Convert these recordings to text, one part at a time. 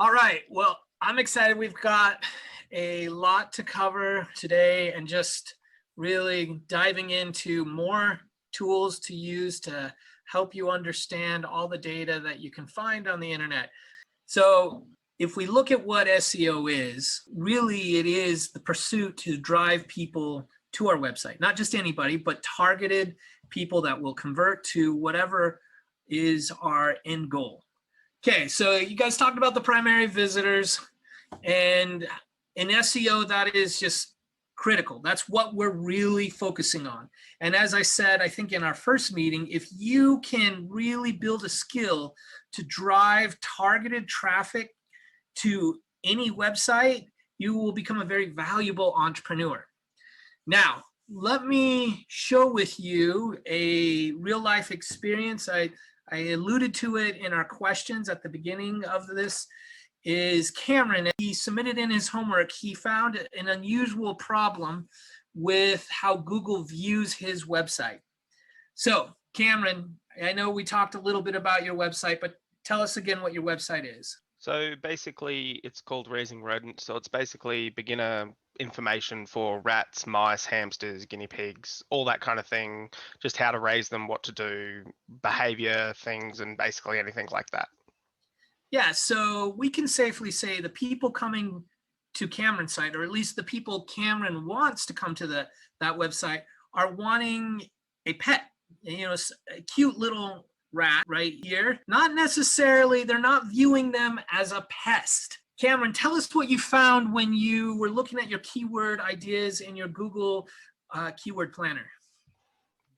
All right, well, I'm excited. We've got a lot to cover today and just really diving into more tools to use to help you understand all the data that you can find on the internet. So if we look at what SEO is, really it is the pursuit to drive people to our website, not just anybody, but targeted people that will convert to whatever is our end goal. Okay, so you guys talked about the primary visitors, and in SEO, that is just critical. That's what we're really focusing on. And as I said, I think in our first meeting, if you can really build a skill to drive targeted traffic to any website, you will become a very valuable entrepreneur. Now, let me show with you a real life experience. I alluded to it in our questions at the beginning of this. Is Cameron. He submitted in his homework. He found an unusual problem with how Google views his website. So Cameron, I know we talked a little bit about your website, but tell us again what your website is. So basically it's called Raising Rodents. So it's basically beginner information for rats, mice, hamsters, guinea pigs, all that kind of thing, just how to raise them, what to do, behavior things, and basically anything like that. Yeah, so we can safely say the people coming to Cameron's site, or at least the people Cameron wants to come to that website, are wanting a pet, a cute little rat right here. Not necessarily, they're not viewing them as a pest. Cameron, tell us what you found when you were looking at your keyword ideas in your Google keyword planner.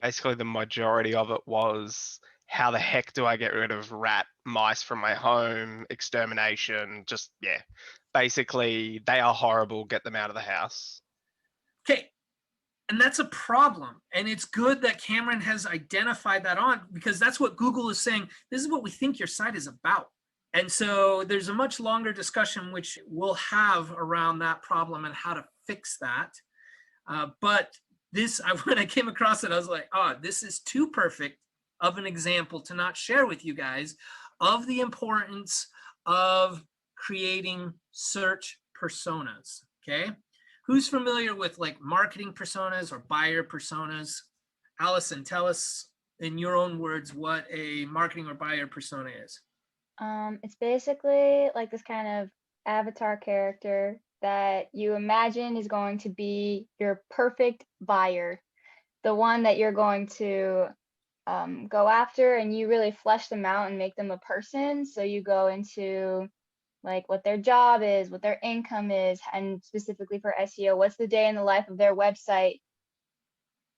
Basically, the majority of it was, how the heck do I get rid of rat mice from my home? Extermination, just, yeah. Basically, they are horrible. Get them out of the house. Okay. And that's a problem. And it's good that Cameron has identified that on, because that's what Google is saying. This is what we think your site is about. And so there's a much longer discussion which we'll have around that problem and how to fix that. But this, when I came across it, I was like, oh, this is too perfect of an example to not share with you guys of the importance of creating search personas, okay? Who's familiar with like marketing personas or buyer personas? Allison, tell us in your own words what a marketing or buyer persona is. It's basically like this kind of avatar character that you imagine is going to be your perfect buyer, the one that you're going to go after, and you really flesh them out and make them a person. So you go into like what their job is, what their income is, and specifically for SEO, what's the day in the life of their website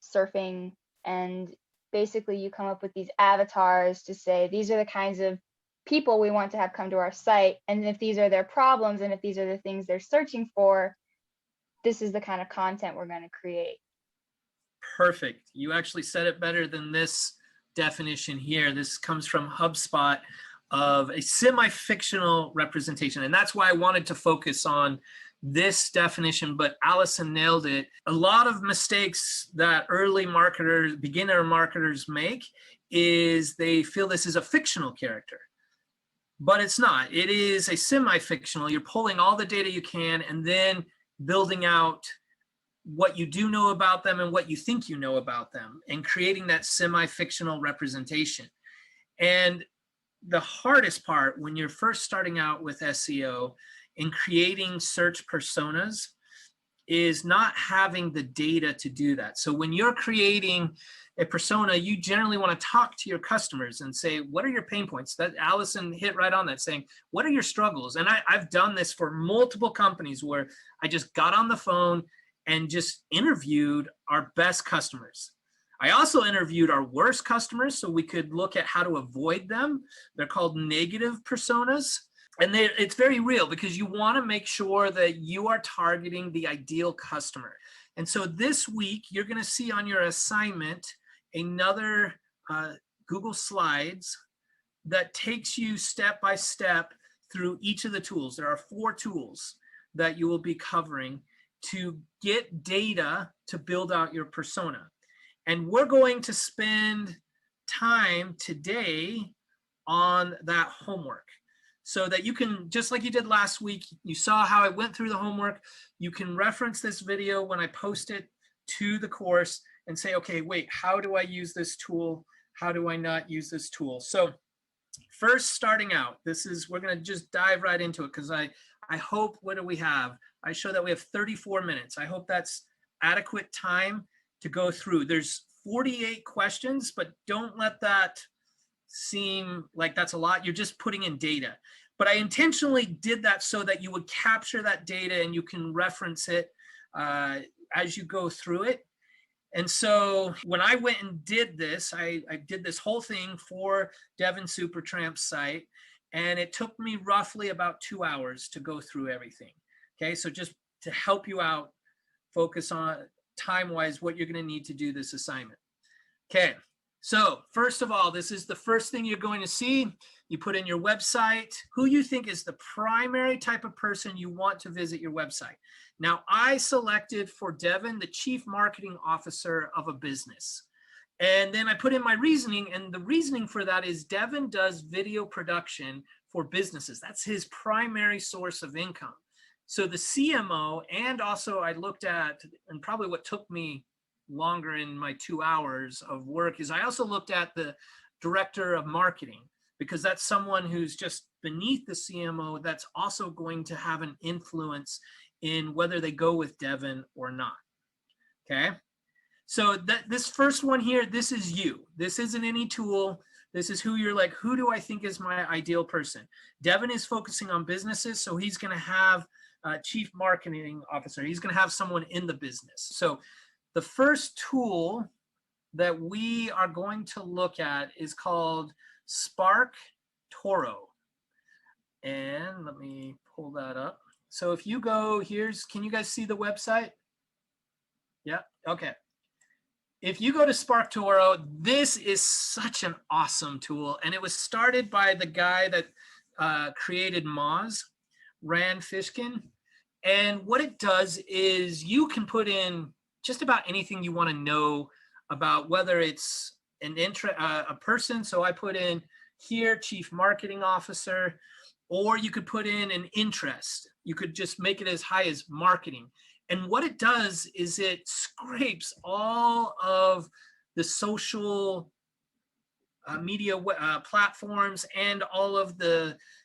surfing. And basically you come up with these avatars to say, these are the kinds of people we want to have come to our site. And if these are their problems, and if these are the things they're searching for, this is the kind of content we're going to create. Perfect. You actually said it better than this definition here. This comes from HubSpot of a semi-fictional representation. And that's why I wanted to focus on this definition, but Allison nailed it. A lot of mistakes that early marketers, beginner marketers make is they feel this is a fictional character, but it's not. It is a semi-fictional. You're pulling all the data you can and then building out what you do know about them and what you think you know about them and creating that semi-fictional representation. And the hardest part when you're first starting out with SEO in creating search personas is not having the data to do that. So when you're creating a persona, you generally want to talk to your customers and say, what are your pain points? That Allison hit right on that, saying, what are your struggles? And I've done this for multiple companies where I just got on the phone and just interviewed our best customers. I also interviewed our worst customers so we could look at how to avoid them. They're called negative personas. And it's very real because you want to make sure that you are targeting the ideal customer. And so this week, you're going to see on your assignment another Google Slides that takes you step by step through each of the tools. There are 4 tools that you will be covering to get data to build out your persona. And we're going to spend time today on that homework. so that you can, just like you did last week, you saw how I went through the homework. You can reference this video when I post it to the course and say, okay, wait, how do I use this tool? How do I not use this tool? So first, starting out, we're going to just dive right into it, because I hope, what do we have? I show that we have 34 minutes. I hope that's adequate time to go through. There's 48 questions, but don't let that seem like that's a lot. You're just putting in data. But I intentionally did that so that you would capture that data and you can reference it as you go through it. And so when I went and did this, I did this whole thing for Devin Supertramp's site, and it took me roughly about 2 hours to go through everything. Okay, so just to help you out, focus on time-wise what you're going to need to do this assignment. Okay, so first of all, this is the first thing you're going to see. You put in your website, who you think is the primary type of person you want to visit your website. Now, I selected for Devin the chief marketing officer of a business. And then I put in my reasoning, and the reasoning for that is Devin does video production for businesses. That's his primary source of income. So the CMO, and also I looked at, and probably what took me longer in my 2 hours of work, is I also looked at the director of marketing, because that's someone who's just beneath the CMO that's also going to have an influence in whether they go with Devin or not. Okay, so this first one here, this is you. This isn't any tool. This is who you're like, who do I think is my ideal person? Devin is focusing on businesses, so he's going to have a chief marketing officer. He's going to have someone in the business. So the first tool that we are going to look at is called Spark Toro. And let me pull that up. So if you go, can you guys see the website? Yeah, okay. If you go to Spark Toro, this is such an awesome tool. And it was started by the guy that created Moz, Rand Fishkin. And what it does is you can put in just about anything you want to know about, whether it's a person. So I put in here, chief marketing officer, or you could put in an interest. You could just make it as high as marketing. And what it does is it scrapes all of the social media platforms and all of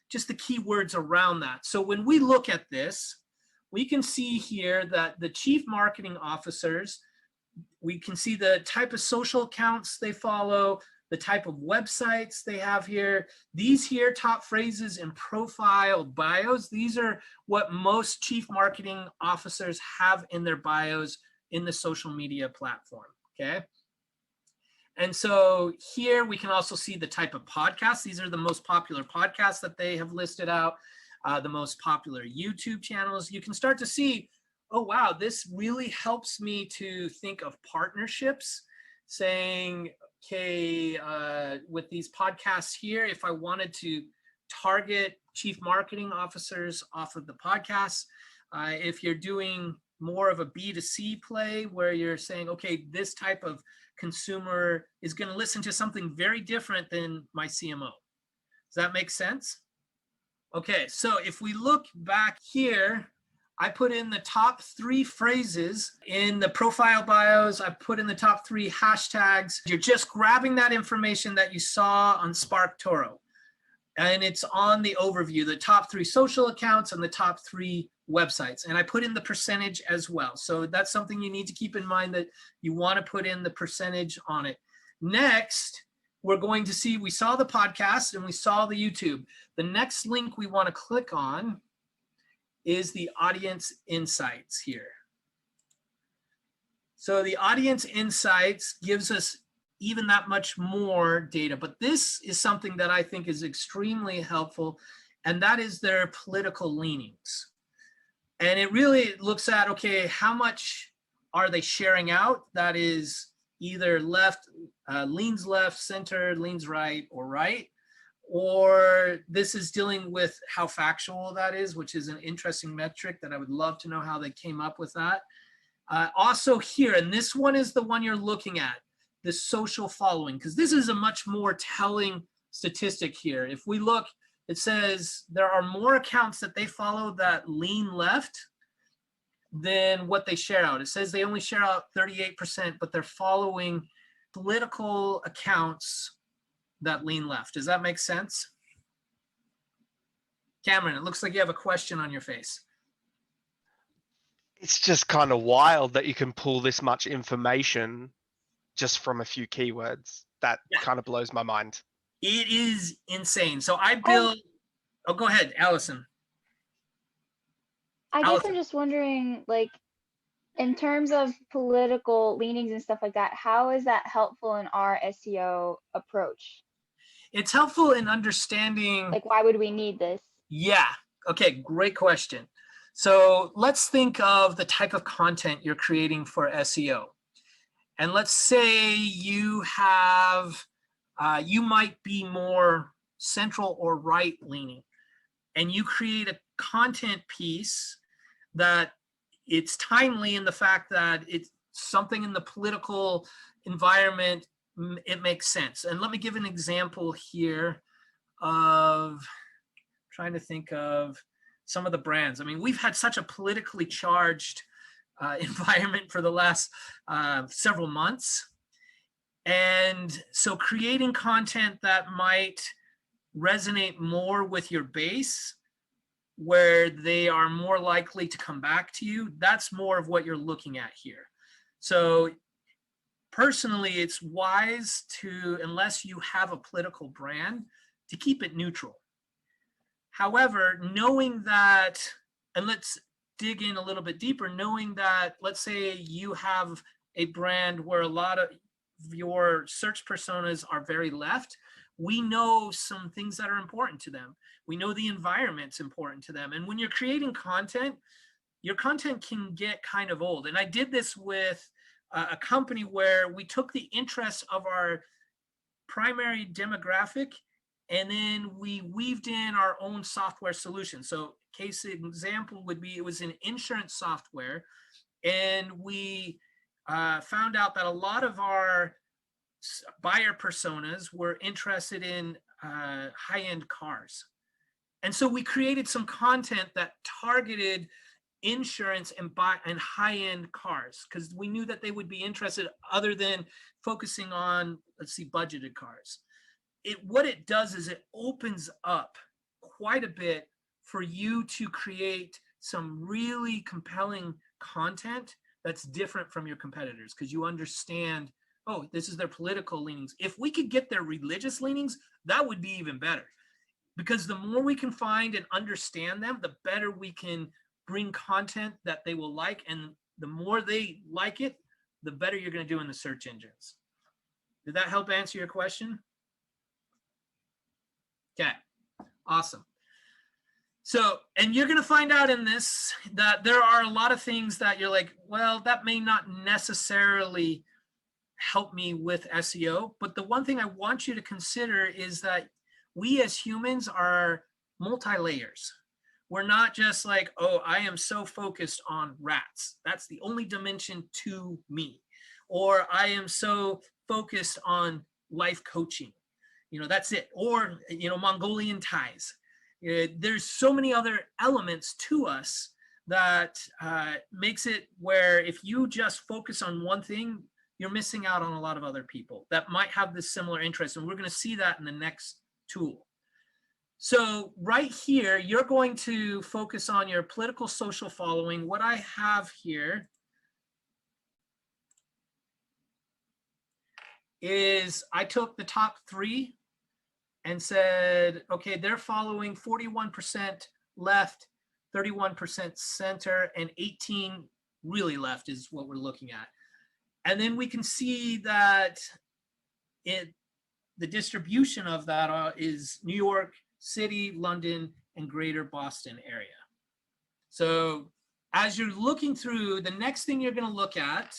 just the keywords around that. So when we look at this, we can see here that the chief marketing officers, we can see the type of social accounts they follow, the type of websites they have here. These here, top phrases and profile bios, these are what most chief marketing officers have in their bios in the social media platform, okay? And so here we can also see the type of podcasts. These are the most popular podcasts that they have listed out, the most popular YouTube channels. You can start to see, oh, wow, this really helps me to think of partnerships, saying, okay, with these podcasts here, if I wanted to target chief marketing officers off of the podcasts, if you're doing more of a B2C play where you're saying, okay, this type of consumer is going to listen to something very different than my CMO. Does that make sense? Okay, so if we look back here, I put in the top 3 phrases in the profile bios. I put in the top 3 hashtags. You're just grabbing that information that you saw on Spark Toro. And it's on the overview, the top 3 social accounts and the top 3 websites. And I put in the percentage as well. So that's something you need to keep in mind, that you want to put in the percentage on it. Next, we're going to see, we saw the podcast and we saw the YouTube. The next link we want to click on is the audience insights here. So the audience insights gives us even that much more data, but this is something that I think is extremely helpful, and that is their political leanings. And it really looks at, okay, how much are they sharing out? That is either left, leans left, center, leans right, or right. Or this is dealing with how factual that is, which is an interesting metric that I would love to know how they came up with that. Also here, and this one is the one you're looking at, the social following, because this is a much more telling statistic here. If we look, it says there are more accounts that they follow that lean left than what they share out. It says they only share out 38%, but they're following political accounts that lean left. Does that make sense? Cameron, it looks like you have a question on your face. It's just kind of wild that you can pull this much information just from a few keywords. That kind of blows my mind. It is insane. So I built, oh, go ahead, Allison. I guess I'm just wondering, like, in terms of political leanings and stuff like that, how is that helpful in our SEO approach? It's helpful in understanding. Like, why would we need this? Yeah. Okay. Great question. So let's think of the type of content you're creating for SEO. And let's say you have, you might be more central or right leaning, and you create a content piece that it's timely in the fact that it's something in the political environment, it makes sense. And let me give an example here of trying to think of some of the brands. I mean, we've had such a politically charged environment for the last several months. And so creating content that might resonate more with your base, where they are more likely to come back to you, that's more of what you're looking at here. So personally, it's wise to, unless you have a political brand, to keep it neutral. However, knowing that, and let's dig in a little bit deeper, knowing that, let's say you have a brand where a lot of your search personas are very left, we know some things that are important to them. We know the environment's important to them. And when you're creating content, your content can get kind of old. And I did this with a company where we took the interests of our primary demographic and then we weaved in our own software solution. So case example would be, it was an insurance software, and we found out that a lot of our buyer personas were interested in high-end cars. And so we created some content that targeted insurance and high-end cars, because we knew that they would be interested other than focusing on, let's see, budgeted cars. What it does is it opens up quite a bit for you to create some really compelling content that's different from your competitors, because you understand, oh, this is their political leanings. If we could get their religious leanings, that would be even better, because the more we can find and understand them, the better we can bring content that they will like. And the more they like it, the better you're going to do in the search engines. Did that help answer your question? Okay, awesome. So, and you're going to find out in this that there are a lot of things that you're like, well, that may not necessarily help me with SEO. But the one thing I want you to consider is that we as humans are multi-layers. We're not just like, oh, I am so focused on rats. That's the only dimension to me. Or I am so focused on life coaching. You know, that's it. Or, you know, Mongolian ties. There's so many other elements to us that makes it where if you just focus on one thing, you're missing out on a lot of other people that might have this similar interest. And we're going to see that in the next tool. So right here, you're going to focus on your political social following. What I have here is I took the top 3 and said, okay, they're following 41% left, 31% center, and 18 really left is what we're looking at. And then we can see that the distribution of that is New York City, London, and greater Boston area. So as you're looking through, the next thing you're going to look at,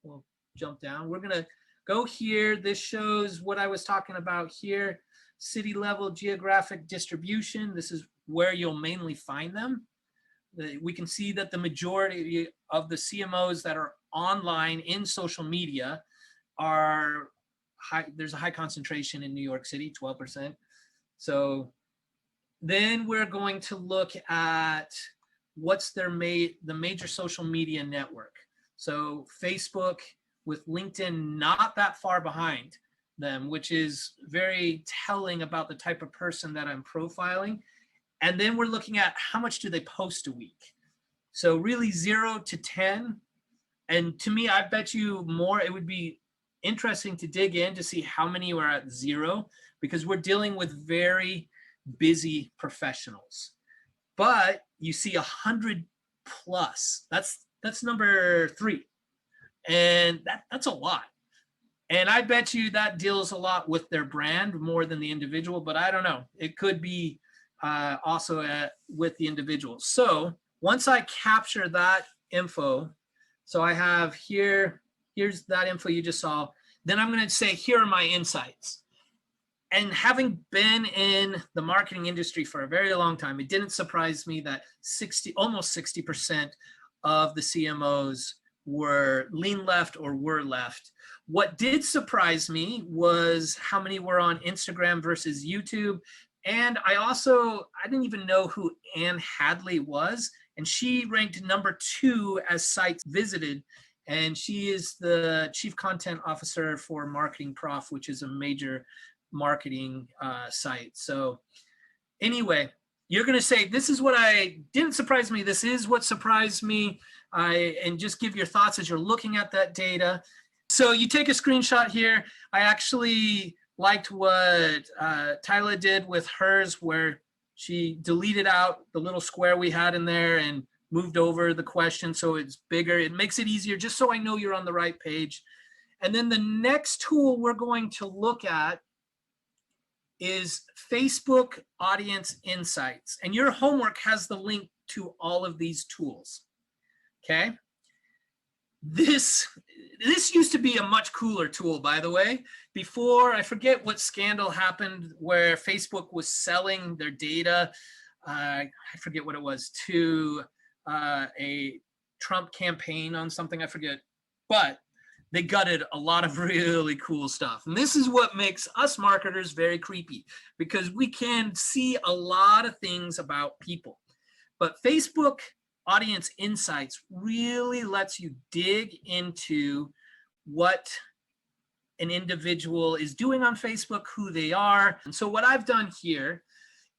we'll jump down. We're going to go here. This shows what I was talking about here. City level geographic distribution. This is where you'll mainly find them. We can see that the majority of the CMOs that are online in social media are high. There's a high concentration in New York City, 12%. So Then we're going to look at what's the major social media network. So Facebook with LinkedIn not that far behind them, which is very telling about the type of person that I'm profiling. And then we're looking at how much do they post a week. So really 0 to 10. And to me, I bet you more, it would be interesting to dig in to see how many are at 0, because we're dealing with very busy professionals. But you see 100 plus, that's number 3. And that's a lot. And I bet you that deals a lot with their brand more than the individual, but I don't know. It could be also with the individual. So once I capture that info, so I have here's that info you just saw, then I'm going to say, here are my insights. And having been in the marketing industry for a very long time, it didn't surprise me that almost 60% of the CMOs were lean left or were left. What did surprise me was how many were on Instagram versus YouTube. And I didn't even know who Anne Hadley was. And she ranked number 2 as sites visited. And she is the Chief Content Officer for Marketing Prof, which is a major marketing site. So anyway, you're going to say, this is what didn't surprise me. This is what surprised me. And just give your thoughts as you're looking at that data. So you take a screenshot here. I actually liked what Tyler did with hers, where she deleted out the little square we had in there and moved over the question so it's bigger. It makes it easier, just so I know you're on the right page. And then the next tool we're going to look at is Facebook Audience Insights. And your homework has the link to all of these tools. Okay. This used to be a much cooler tool, by the way. Before, I forget what scandal happened where Facebook was selling their data, I forget what it was, to a Trump campaign on something, I forget. But they gutted a lot of really cool stuff. And this is what makes us marketers very creepy, because we can see a lot of things about people. But Facebook Audience Insights really lets you dig into what an individual is doing on Facebook, who they are. And so what I've done here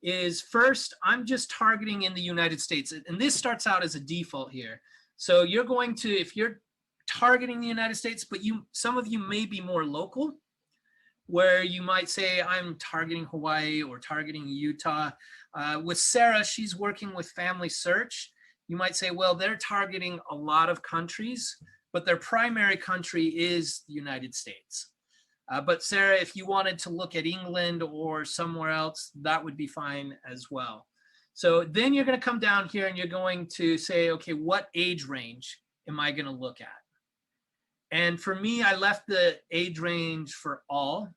is, first, I'm just targeting in the United States. And this starts out as a default here. So you're going to, if you're targeting the United States, but some of you may be more local, where you might say, I'm targeting Hawaii or targeting Utah. With Sarah, she's working with Family Search. You might say, well, they're targeting a lot of countries, but their primary country is the United States. But Sarah, if you wanted to look at England or somewhere else, that would be fine as well. So then you're going to come down here and you're going to say, okay, what age range am I going to look at? And for me, I left the age range for all.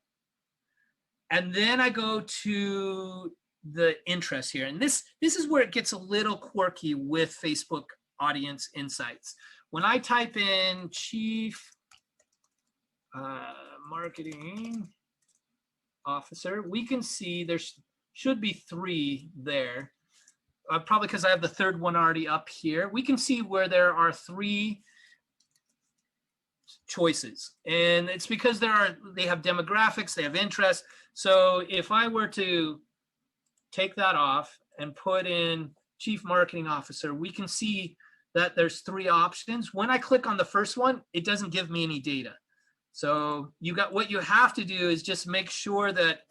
And then I go to the interest here. And this is where it gets a little quirky with Facebook Audience Insights. When I type in Chief Marketing Officer, we can see there should be 3 there. Probably because I have the third one already up here. We can see where there are 3 choices, and it's because they have demographics, they have interests. So if I were to take that off and put in Chief Marketing Officer, we can see that there's 3 options. When I click on the first one, it doesn't give me any data. So what you have to do is just make sure that,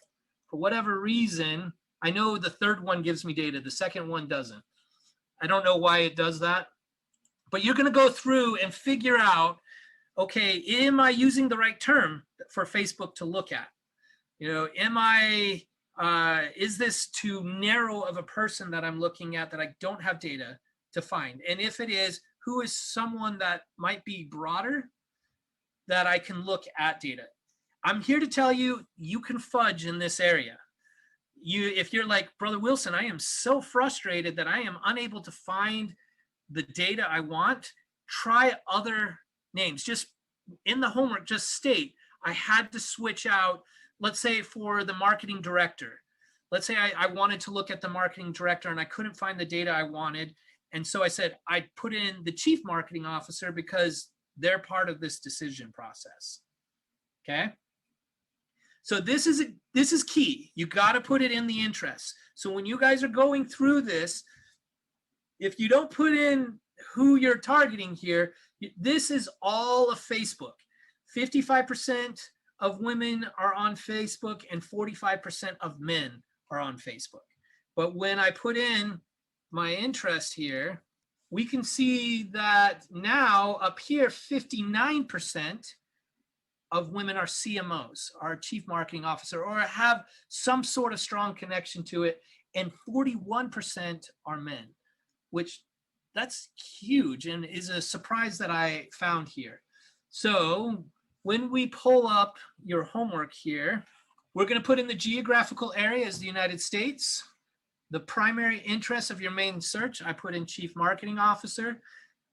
for whatever reason, I know the third one gives me data, the second one doesn't. I don't know why it does that, but you're going to go through and figure out, okay, am I using the right term for Facebook to look at? Is this too narrow of a person that I'm looking at that I don't have data to find? And if it is, who is someone that might be broader that I can look at data? I'm here to tell you, you can fudge in this area. If you're like, Brother Wilson, I am so frustrated that I am unable to find the data I want, try other names. Just in the homework, just state, I had to switch out, let's say for the marketing director, let's say I wanted to look at the marketing director and I couldn't find the data I wanted. And so I said, I put in the chief marketing officer because they're part of this decision process. Okay. So this is key. You got to put it in the interests. So when you guys are going through this, if you don't put in who you're targeting here, this is all of Facebook. 55% of women are on Facebook and 45% of men are on Facebook. But when I put in my interest here, we can see that now up here, 59% of women are CMOs, are chief marketing officer, or have some sort of strong connection to it, and 41% are men, which that's huge and is a surprise that I found here. So when we pull up your homework here, we're going to put in the geographical area as the United States. The primary interest of your main search, I put in chief marketing officer.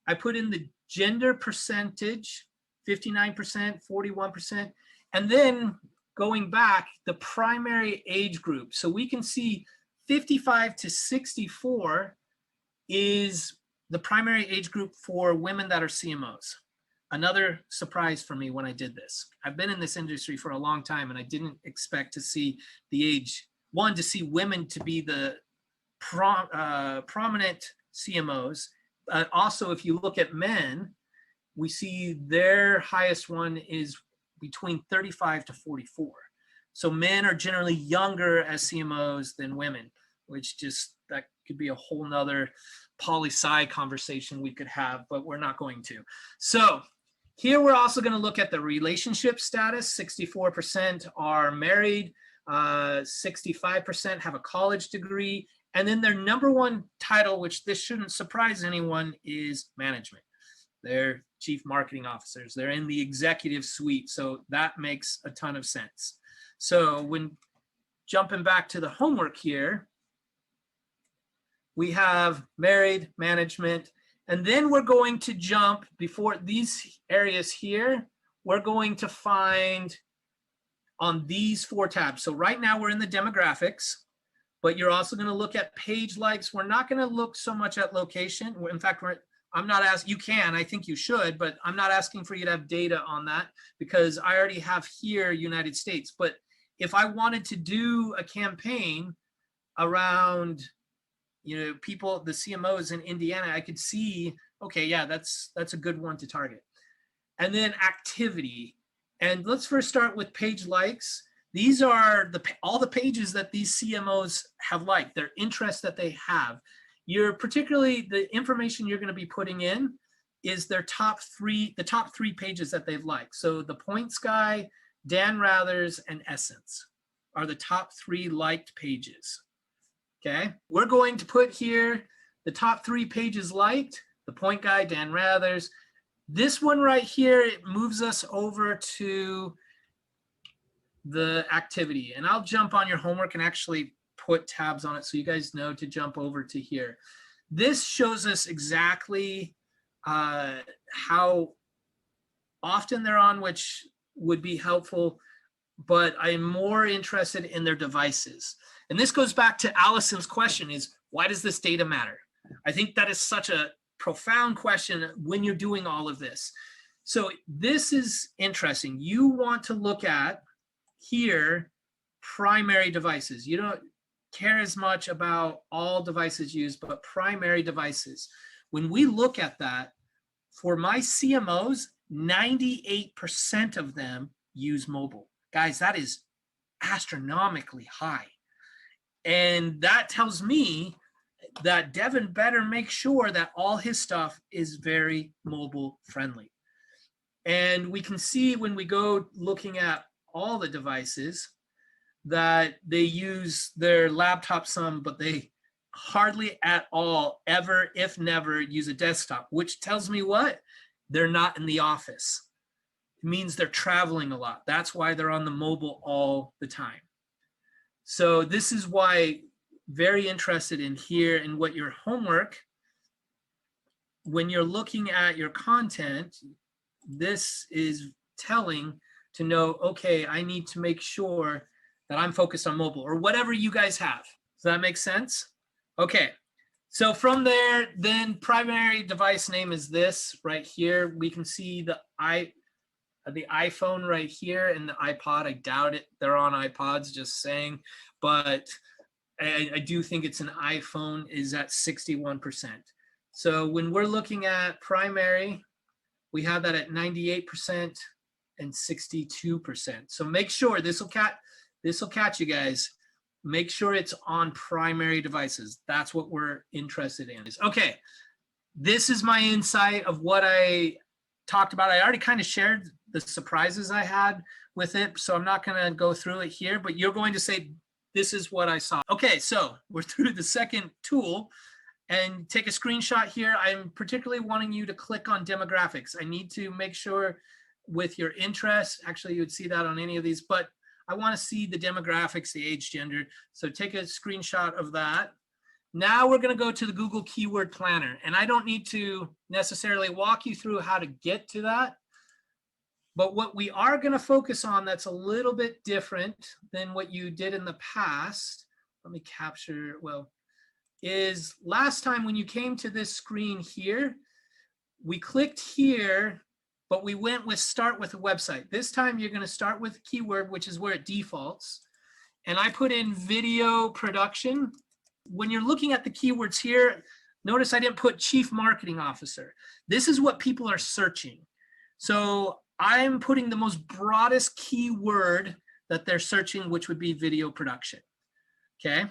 I put in the gender percentage, 59%, 41%. And then going back, the primary age group. So we can see 55 to 64 is the primary age group for women that are CMOs. Another surprise for me when I did this. I've been in this industry for a long time and I didn't expect to see the age, one, to see women to be the prominent CMOs. Also, if you look at men, we see their highest one is between 35 to 44. So men are generally younger as CMOs than women, which just, that could be a whole nother poli-sci conversation we could have, but we're not going to. So here we're also going to look at the relationship status. 64% are married, 65% have a college degree, and then their number one title, which this shouldn't surprise anyone, is management. They're chief marketing officers. They're in the executive suite, so that makes a ton of sense. So when jumping back to the homework here, we have married, management, and then we're going to jump before these areas here, we're going to find on these 4 tabs. So right now we're in the demographics, but you're also going to look at page likes. We're not going to look so much at location. In fact, I'm not asking, you can, I think you should, but I'm not asking for you to have data on that because I already have here United States. But if I wanted to do a campaign around, you know, people, the CMOs in Indiana, I could see, okay, yeah, that's a good one to target. And then activity. And let's first start with page likes. These are all the pages that these CMOs have liked, their interests that they have. You're particularly, the information you're going to be putting in is their the top three pages that they've liked. So the Points Guy, Dan Rather's, and Essence are the top 3 liked pages. Okay, we're going to put here the top 3 pages liked, the Point Guy, Dan Rather's. This one right here, it moves us over to the activity. And I'll jump on your homework and actually put tabs on it so you guys know to jump over to here. This shows us exactly how often they're on, which would be helpful, but I'm more interested in their devices. And this goes back to Allison's question is, why does this data matter? I think that is such a profound question when you're doing all of this. So this is interesting. You want to look at here, primary devices. You don't care as much about all devices used, but primary devices. When we look at that, for my CMOs, 98% of them use mobile. Guys, that is astronomically high. And that tells me that Devin better make sure that all his stuff is very mobile friendly. And we can see when we go looking at all the devices that they use their laptop some, but they hardly at all ever, if never, use a desktop, which tells me what? They're not in the office. It means they're traveling a lot. That's why they're on the mobile all the time. So this is why very interested in here and what your homework, when you're looking at your content, this is telling to know, okay, I need to make sure that I'm focused on mobile, or whatever you guys have. Does that make sense? Okay. So from there, then primary device name is this right here. We can see the iPhone right here and the iPod. I doubt it. They're on iPods, just saying. But I do think it's an iPhone is at 61%. So when we're looking at primary, we have that at 98% and 62%. So make sure this will catch you guys. Make sure it's on primary devices. That's what we're interested in. Okay, this is my insight of what I talked about. I already kind of shared the surprises I had with it, so I'm not going to go through it here, but you're going to say, this is what I saw. Okay, so we're through the second tool, and take a screenshot here. I'm particularly wanting you to click on demographics. I need to make sure with your interests, actually you would see that on any of these, but I want to see the demographics, the age, gender. So take a screenshot of that. Now we're going to go to the Google Keyword Planner, and I don't need to necessarily walk you through how to get to that. But what we are going to focus on that's a little bit different than what you did in the past, let me capture, well, is last time when you came to this screen here, we clicked here, but we went with start with a website. This time you're going to start with a keyword, which is where it defaults. And I put in video production. When you're looking at the keywords here, notice I didn't put chief marketing officer. This is what people are searching. So I'm putting the most broadest keyword that they're searching, which would be video production. Okay.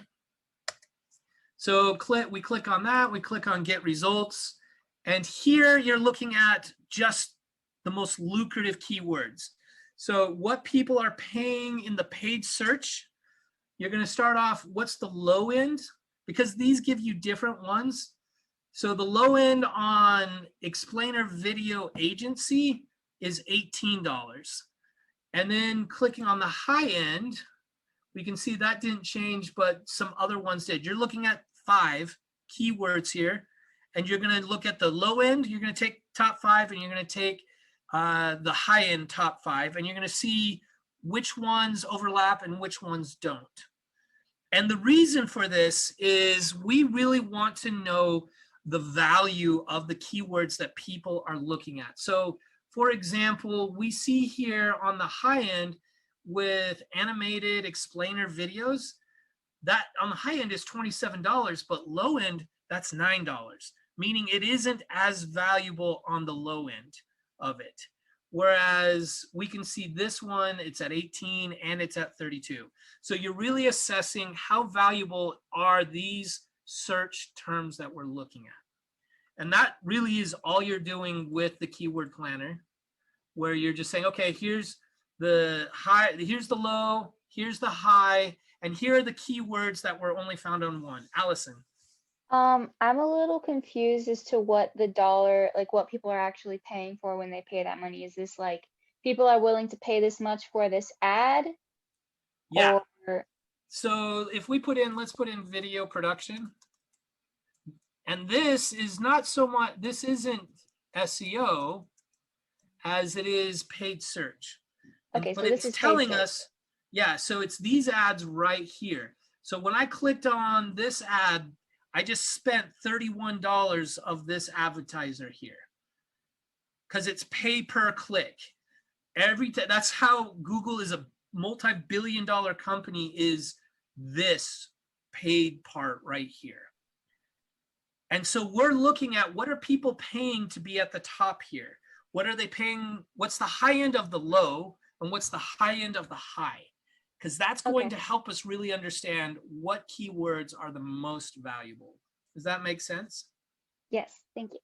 So we click on that, we click on get results. And here you're looking at just the most lucrative keywords. So what people are paying in the paid search, you're going to start off, what's the low end? Because these give you different ones. So the low end on explainer video agency is $18. And then clicking on the high end, we can see that didn't change, but some other ones did. You're looking at 5 keywords here, and you're going to look at the low end. You're going to take top 5, and you're going to take the high end top 5, and you're going to see which ones overlap and which ones don't. And the reason for this is we really want to know the value of the keywords that people are looking at. So for example, we see here on the high end with animated explainer videos, that on the high end is $27, but low end, that's $9, meaning it isn't as valuable on the low end of it. Whereas we can see this one, it's at 18 and it's at 32. So you're really assessing how valuable are these search terms that we're looking at. And that really is all you're doing with the keyword planner, where you're just saying, okay, here's the high, here's the low, here's the high, and here are the keywords that were only found on one. Allison. I'm a little confused as to what the dollar, like what people are actually paying for when they pay that money. Is this like people are willing to pay this much for this ad? Yeah. Or... So if we put in, let's put in video production. And this is not so much, this isn't SEO as it is paid search. Okay, but so this it's is telling us, yeah, so it's these ads right here. So when I clicked on this ad, I just spent $31 of this advertiser here because it's pay per click. That's how Google is a multi-billion-dollar company, is this paid part right here. And so we're looking at what are people paying to be at the top here? What are they paying? What's the high end of the low and what's the high end of the high? Because that's going to help us really understand what keywords are the most valuable. Does that make sense? Yes, thank you.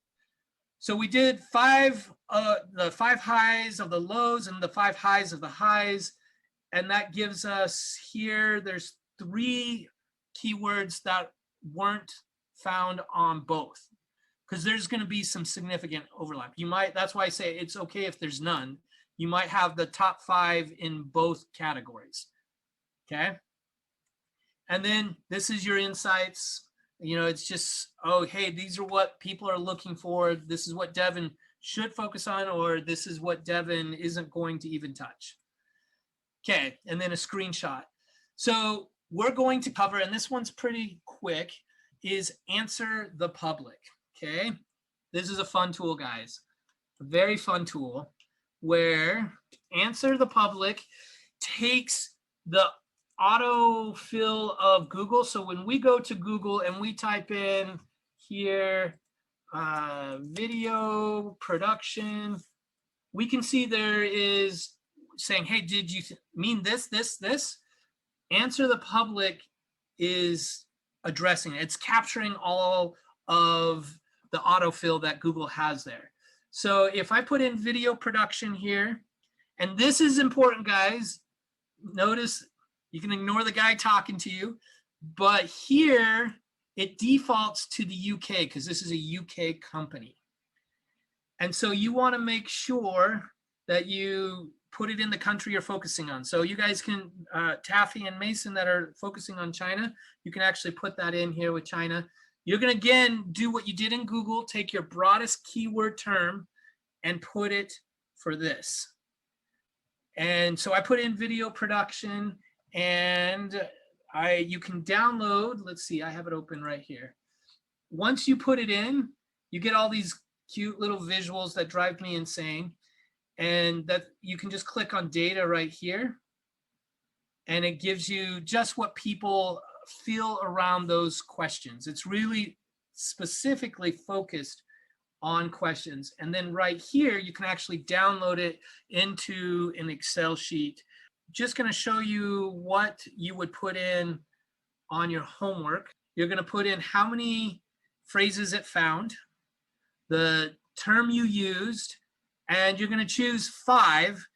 So we did the 5 highs of the lows and the 5 highs of the highs. And that gives us here, there's 3 keywords that weren't found on both, because there's going to be some significant overlap. You might, that's why I say it's okay if there's none. You might have the top 5 in both categories. Okay. And then this is your insights. You know, it's just, oh, hey, these are what people are looking for. This is what Devin should focus on, or this is what Devin isn't going to even touch. Okay. And then a screenshot. So we're going to cover, and this one's pretty quick, is answer the public. Okay. This is a fun tool, guys. A very fun tool where answer the public takes the autofill of Google. So when we go to Google and we type in here, video production, we can see there is saying, hey, did you mean this? Answer the public is addressing it. It's capturing all of the autofill that Google has there. So if I put in video production here, and this is important, guys, notice you can ignore the guy talking to you, but here it defaults to the UK because this is a UK company. And so you want to make sure that you put it in the country you're focusing on. So you guys can, Taffy and Mason that are focusing on China, you can actually put that in here with China. You're going to, again, do what you did in Google, take your broadest keyword term and put it for this. And so I put in video production, and you can download, let's see, I have it open right here. Once you put it in, you get all these cute little visuals that drive me insane. And that you can just click on data right here, and it gives you just what people feel around those questions. It's really specifically focused on questions. And then right here, you can actually download it into an Excel sheet. Just going to show you what you would put in on your homework. You're going to put in how many phrases it found, the term you used, and you're going to choose 5,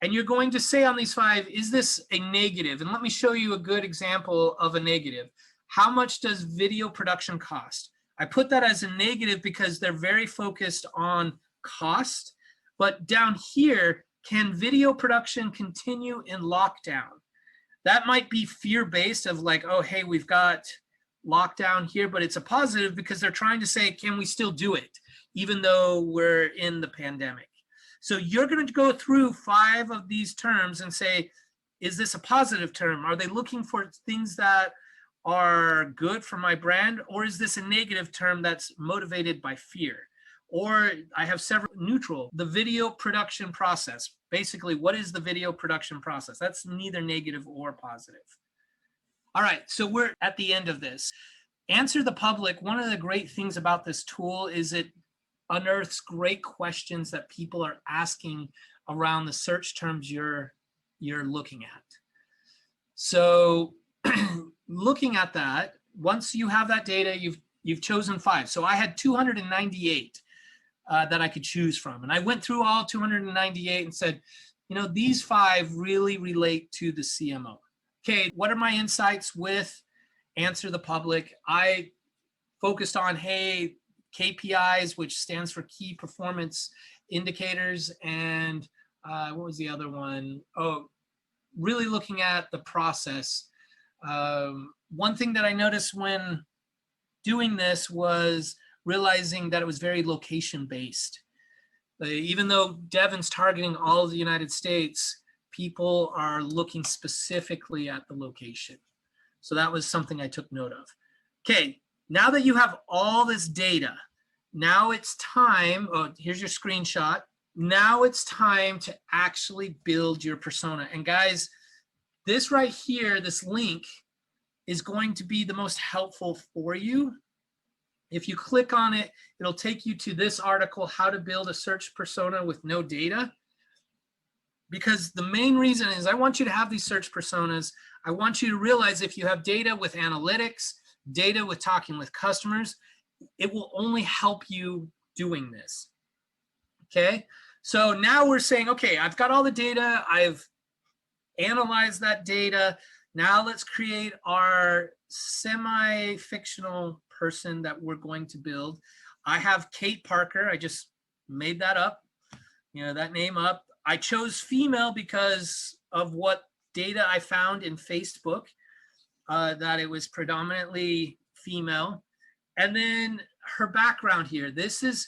and you're going to say on these 5, is this a negative? And let me show you a good example of a negative. How much does video production cost? I put that as a negative because they're very focused on cost, but down here, can video production continue in lockdown? That might be fear-based of like, oh, hey, we've got lockdown here, but it's a positive because they're trying to say, can we still do it? Even though we're in the pandemic. So you're going to go through 5 of these terms and say, is this a positive term? Are they looking for things that are good for my brand? Or is this a negative term that's motivated by fear? Or I have several neutral, the video production process. Basically, what is the video production process? That's neither negative or positive. All right, so we're at the end of this. Answer the public. One of the great things about this tool is it unearths great questions that people are asking around the search terms you're looking at. So looking at that, once you have that data, you've chosen 5. So I had 298 that I could choose from. And I went through all 298 and said, you know, these 5 really relate to the CMO. Okay, what are my insights with Answer the Public? I focused on, hey, KPIs, which stands for key performance indicators, and what was the other one? Oh, really looking at the process. One thing that I noticed when doing this was realizing that it was very location based. Even though Devon's targeting all of the United States, people are looking specifically at the location. So that was something I took note of. Okay. Now that you have all this data, now it's time, oh, here's your screenshot. Now it's time to actually build your persona. And guys, this right here, this link is going to be the most helpful for you. If you click on it, it'll take you to this article, How to Build a Search Persona with No Data. Because the main reason is I want you to have these search personas. I want you to realize if you have data with analytics, data with talking with customers, it will only help you doing this. Okay, so now we're saying, okay, I've got all the data, I've analyzed that data. Now let's create our semi-fictional person that we're going to build. I have Kate Parker. I just made that up, that name up. I chose female because of what data I found in Facebook, that it was predominantly female. And then her background here, this is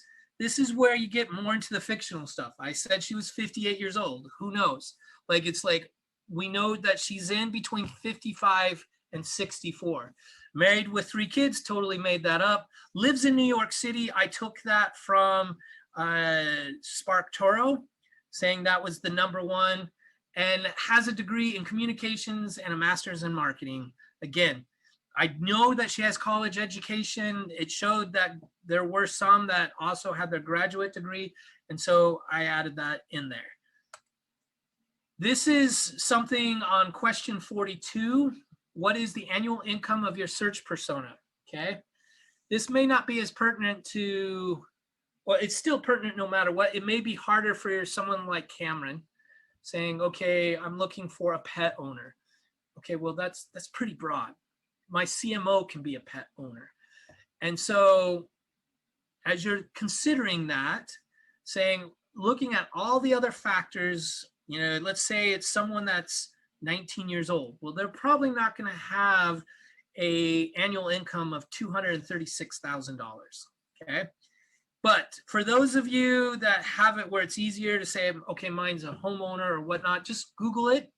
where you get more into the fictional stuff. I said she was 58 years old. Who knows? Like, it's like we know that she's in between 55 and 64. Married with 3 kids, totally made that up. Lives in New York City. I took that from SparkToro, saying that was the #1, and has a degree in communications and a master's in marketing. Again, I know that she has college education. It showed that there were some that also had their graduate degree, and so I added that in there. This is something on question 42. What is the annual income of your search persona? Okay. This may not be as pertinent to, well, it's still pertinent no matter what. It may be harder for someone like Cameron saying, okay, I'm looking for a pet owner. Okay, well, that's pretty broad. My CMO can be a pet owner. And so as you're considering that, saying, looking at all the other factors, you know, let's say it's someone that's 19 years old. Well, they're probably not going to have a annual income of $236,000. Okay. But for those of you that have it where it's easier to say, okay, mine's a homeowner or whatnot, just Google it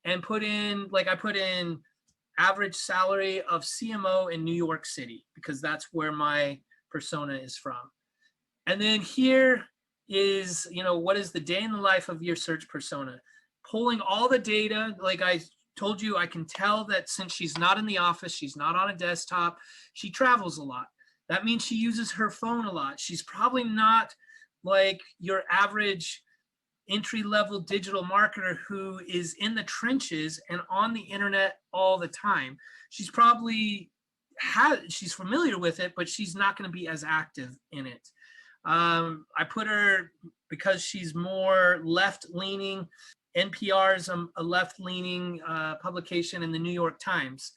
and put in, like I put in average salary of CMO in New York City, because that's where my persona is from. And then here is, you know, what is the day in the life of your search persona? Pulling all the data, like I told you, I can tell that since she's not in the office, she's not on a desktop, she travels a lot. That means she uses her phone a lot. She's probably not like your average entry-level digital marketer who is in the trenches and on the internet all the time. She's probably she's familiar with it, but she's not going to be as active in it. I put her, because she's more left-leaning. NPR's a left-leaning publication, and the New York Times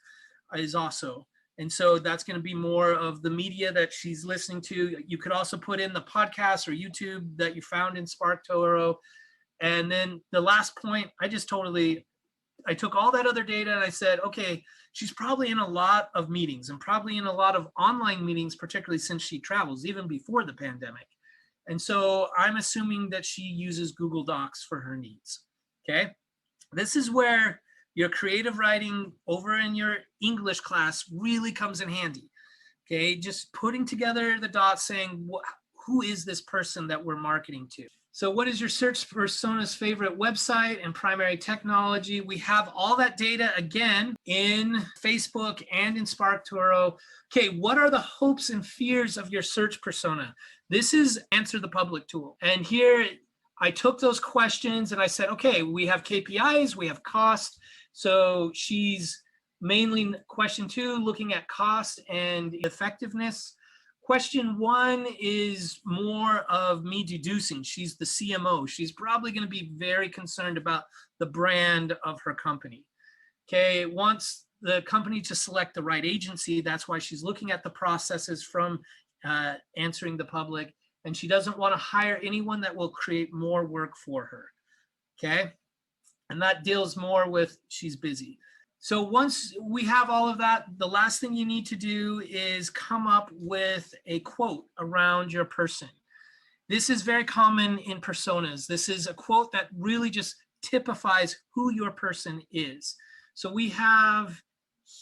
is also. And so that's going to be more of the media that she's listening to. You could also put in the podcast or YouTube that you found in SparkToro. And then the last point, I took all that other data and I said, okay, she's probably in a lot of meetings and probably in a lot of online meetings, particularly since she travels, even before the pandemic. And so I'm assuming that she uses Google Docs for her needs. Okay. This is where your creative writing over in your English class really comes in handy. Okay. Just putting together the dots, saying, who is this person that we're marketing to? So what is your search persona's favorite website and primary technology? We have all that data again in Facebook and in SparkToro. Okay, what are the hopes and fears of your search persona? This is Answer the Public tool. And here I took those questions and I said, okay, we have KPIs, we have cost. So she's mainly question 2, looking at cost and effectiveness. Question 1 is more of me deducing. She's the CMO. She's probably going to be very concerned about the brand of her company. Okay, wants the company to select the right agency. That's why she's looking at the processes from Answering the Public. And she doesn't want to hire anyone that will create more work for her. Okay, and that deals more with she's busy. So once we have all of that, the last thing you need to do is come up with a quote around your person. This is very common in personas. This is a quote that really just typifies who your person is. So we have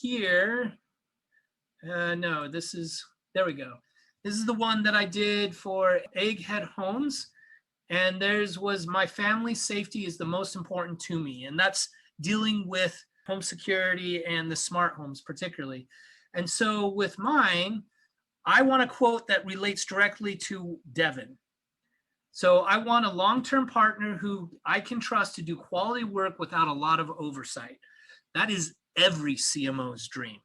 here, there we go. This is the one that I did for Egghead Homes. And theirs was, my family safety is the most important to me. And that's dealing with home security and the smart homes particularly. And so with mine, I want a quote that relates directly to Devin. So I want a long-term partner who I can trust to do quality work without a lot of oversight. That is every CMO's dream,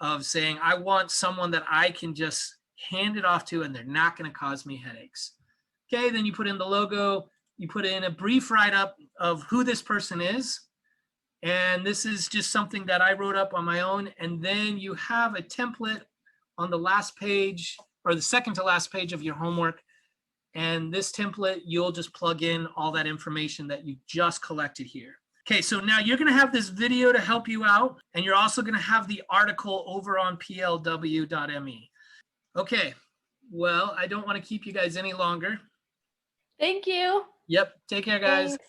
of saying, I want someone that I can just hand it off to and they're not going to cause me headaches. Okay, then you put in the logo, you put in a brief write-up of who this person is. And this is just something that I wrote up on my own. And then you have a template on the last page, or the second to last page of your homework. And this template, you'll just plug in all that information that you just collected here. Okay, so now you're going to have this video to help you out. And you're also going to have the article over on plw.me. Okay, well, I don't want to keep you guys any longer. Thank you. Yep, take care, guys. Thanks.